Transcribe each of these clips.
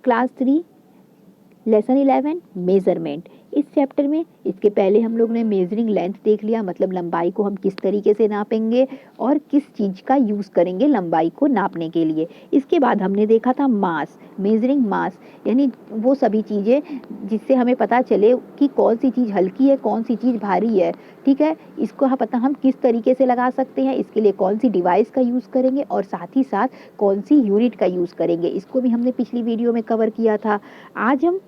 Class 3 lesson 11 measurement. इस chapter में इसके पहले हम लोग ने मेजरिंग लेंथ देख लिया, मतलब लंबाई को हम किस तरीके से नापेंगे और किस चीज़ का यूज़ करेंगे लंबाई को नापने के लिए। इसके बाद हमने देखा था मास, मेजरिंग मास, यानी वो सभी चीज़ें जिससे हमें पता चले कि कौन सी चीज़ हल्की है, कौन सी चीज़ भारी है। ठीक है, इसको पता हम किस तरीके से लगा सकते हैं, इसके लिए कौन सी डिवाइस का यूज़ करेंगे और साथ ही साथ कौन सी यूनिट का यूज़ करेंगे, इसको भी हमने पिछली वीडियो में कवर किया था। आज हम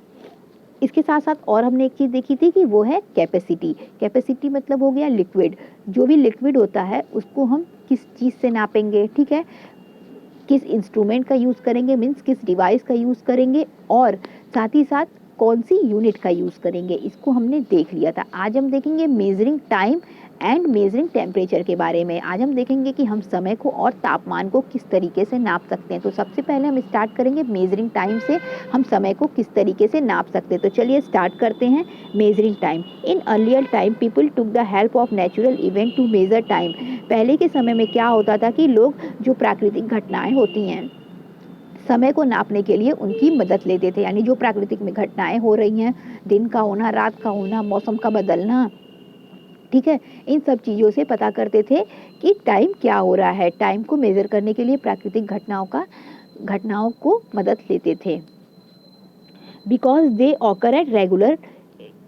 इसके साथ साथ और हमने एक चीज़ देखी थी कि वो है कैपेसिटी। कैपेसिटी मतलब हो गया लिक्विड, जो भी लिक्विड होता है उसको हम किस चीज़ से नापेंगे। ठीक है, किस इंस्ट्रूमेंट का यूज़ करेंगे, मीन्स किस डिवाइस का यूज़ करेंगे और साथ ही साथ कौन सी यूनिट का यूज़ करेंगे, इसको हमने देख लिया था। आज हम देखेंगे measuring time and measuring temperature के बारे में। आज हम देखेंगे कि हम समय को और तापमान को किस तरीके से नाप सकते हैं। तो सबसे पहले हम स्टार्ट करेंगे मेजरिंग टाइम से, हम समय को किस तरीके से नाप सकते हैं। तो चलिए स्टार्ट करते हैं। Measuring time. In earlier time people took the help of natural event to measure time. पहले के समय में क्या होता था कि लोग जो प्राकृतिक घटनाएं होती हैं समय को नापने के लिए उनकी मदद लेते थे, यानी जो प्राकृतिक में घटनाएं हो रही हैं, दिन का होना, रात का होना, मौसम का बदलना, ठीक है, इन सब चीज़ों से पता करते थे कि टाइम क्या हो रहा है। टाइम को मेज़र करने के लिए प्राकृतिक घटनाओं को मदद लेते थे। Because they occur at regular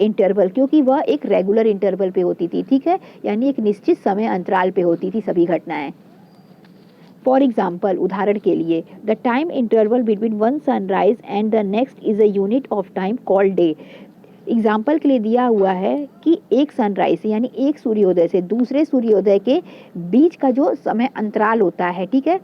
interval, क्योंकि वह एक रेगुलर इंटरवल पे होती थी। ठीक है, यानी एक निश्चित समय अंतराल पे होती थी सभी घटनाएं। फॉर एग्जाम्पल, उदाहरण के लिए, the time interval between one sunrise and the next is a unit of time called day. Example के लिए दिया हुआ है कि एक सनराइज से यानी एक सूर्योदय से दूसरे सूर्योदय के बीच का जो समय अंतराल होता है, ठीक है,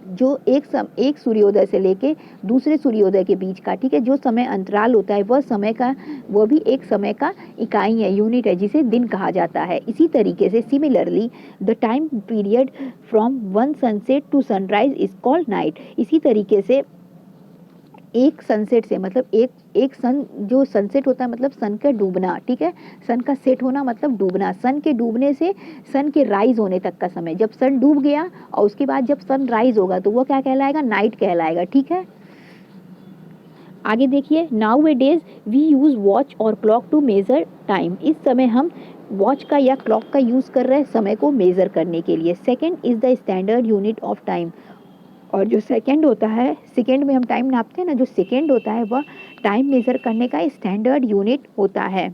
जो एक सूर्योदय से लेके दूसरे सूर्योदय के बीच का, ठीक है, जो समय अंतराल होता है वह भी एक समय का इकाई है, यूनिट है, जिसे दिन कहा जाता है। इसी तरीके से similarly the time period from one sunset to sunrise is called night. इसी तरीके से एक सनसेट से मतलब एक सन जो सनसेट होता है मतलब सन का डूबना, ठीक है, सन का सेट होना मतलब डूबना, सन के डूबने से सन के राइज होने तक का समय, जब सन डूब गया और उसके बाद जब सन राइज होगा तो वो क्या कहलाएगा, नाइट कहलाएगा। ठीक है, आगे देखिए, nowadays we use watch और क्लॉक टू मेजर टाइम। इस समय हम वॉच का या क्लॉक का यूज कर रहे हैं समय को मेजर करने के लिए। Second is the standard unit of time. और जो सेकंड होता है, सेकंड में हम टाइम नापते हैं ना, जो सेकंड होता है वह टाइम मेज़र करने का स्टैंडर्ड यूनिट होता है।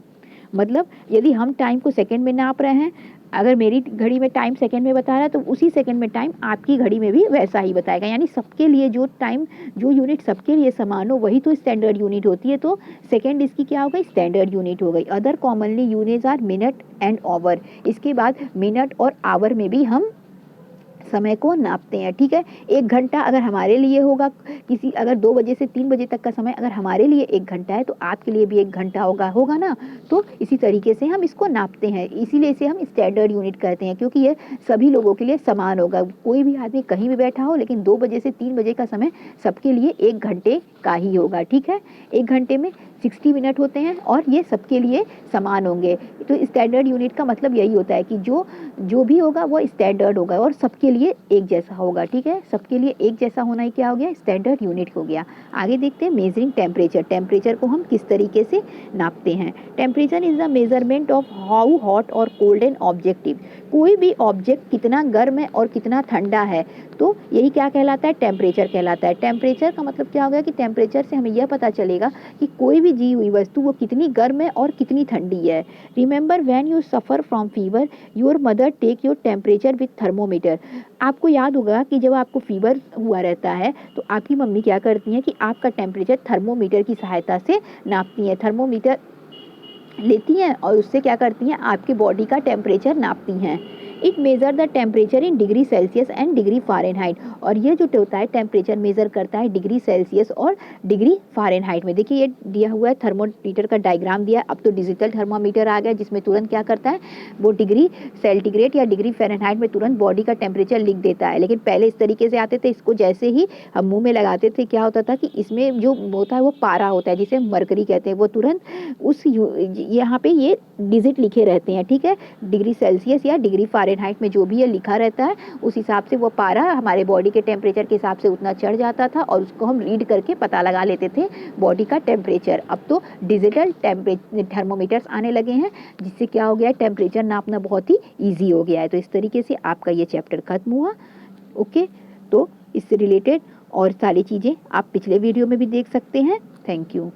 मतलब यदि हम टाइम को सेकंड में नाप रहे हैं, अगर मेरी घड़ी में टाइम सेकंड में बता रहा है तो उसी सेकंड में टाइम आपकी घड़ी में भी वैसा ही बताएगा, यानी सबके लिए जो टाइम, जो यूनिट सबके लिए समान हो वही तो स्टैंडर्ड यूनिट होती है। तो सेकंड इसकी क्या हो गई, स्टैंडर्ड यूनिट हो गई। Other commonly units are minute and hour. इसके बाद मिनट और आवर में भी हम समय को नापते हैं। ठीक है, एक घंटा अगर हमारे लिए होगा, किसी अगर 2 बजे से 3 बजे तक का समय अगर हमारे लिए 1 घंटा है तो आपके लिए भी 1 घंटा होगा ना। तो इसी तरीके से हम इसको नापते हैं, इसीलिए इसे हम स्टैंडर्ड यूनिट कहते हैं, क्योंकि ये सभी लोगों के लिए समान होगा। कोई भी आदमी कहीं भी बैठा हो, लेकिन 2 बजे से 3 बजे का समय सबके लिए 1 घंटे का ही होगा। ठीक है, 1 घंटे में 60 मिनट होते हैं और ये सबके लिए समान होंगे। तो स्टैंडर्ड यूनिट का मतलब यही होता है कि जो भी होगा वो स्टैंडर्ड होगा और सबके लिए एक जैसा होगा। ठीक है, सबके लिए एक जैसा होना ही क्या हो गया, स्टैंडर्ड यूनिट हो गया। आगे देखते हैं मेजरिंग टेम्परेचर। टेम्परेचर को हम किस तरीके से नापते हैं। Temperature is the measurement of how hot और कोल्ड एन ऑब्जेक्टिव। कोई भी ऑब्जेक्ट कितना गर्म है और कितना ठंडा है, तो यही क्या कहलाता है, टेम्परेचर कहलाता है। टेम्परेचर का मतलब क्या हो गया कि टेम्परेचर से हमें यह पता चलेगा कि कोई भी जी हुई वस्तु वो कितनी गर्म है और कितनी ठंडी है। Remember when you suffer from fever your mother take your temperature with thermometer. आपको याद होगा कि जब आपको फीवर हुआ रहता है तो आपकी मम्मी क्या करती हैं कि आपका टेम्परेचर थर्मोमीटर की सहायता से नापती हैं। थर्मोमीटर लेती हैं और उससे क्या करती हैं, आपके बॉडी का टेम्परेचर नापती हैं। It measure the temperature in degree Celsius and degree Fahrenheit. और ये जो होता है टेम्परेचर मेजर करता है डिग्री सेल्सियस और डिग्री फ़ारेनहाइट में। देखिए ये दिया हुआ है, थर्मोमीटर का डायग्राम दिया है। अब तो डिजिटल थर्मामीटर आ गया जिसमें तुरंत क्या करता है, वो डिग्री सेंटीग्रेड या डिग्री फ़ारेनहाइट में तुरंत बॉडी का टेम्परेचर लिख देता है। लेकिन पहले इस तरीके से आते थे, इसको जैसे ही हम मुँह में लगाते थे क्या होता था कि इसमें जो होता है वो पारा होता है जिसे मरकरी कहते हैं, वो तुरंत उस यहाँ पे ये डिजिट लिखे रहते हैं। ठीक है, डिग्री सेल्सियस या डिग्री फ़ारेनहाइट फ़ारेनहाइट में जो भी है लिखा रहता है, उस हिसाब से वो पारा हमारे बॉडी के टेम्परेचर के हिसाब से उतना चढ़ जाता था और उसको हम रीड करके पता लगा लेते थे बॉडी का टेम्परेचर। अब तो डिजिटल थर्मोमीटर्स आने लगे हैं, जिससे क्या हो गया है, टेम्परेचर नापना बहुत ही ईजी हो गया है। तो इस तरीके से आपका ये चैप्टर खत्म हुआ। ओके, तो इससे रिलेटेड और सारी चीज़ें आप पिछले वीडियो में भी देख सकते हैं। Thank you.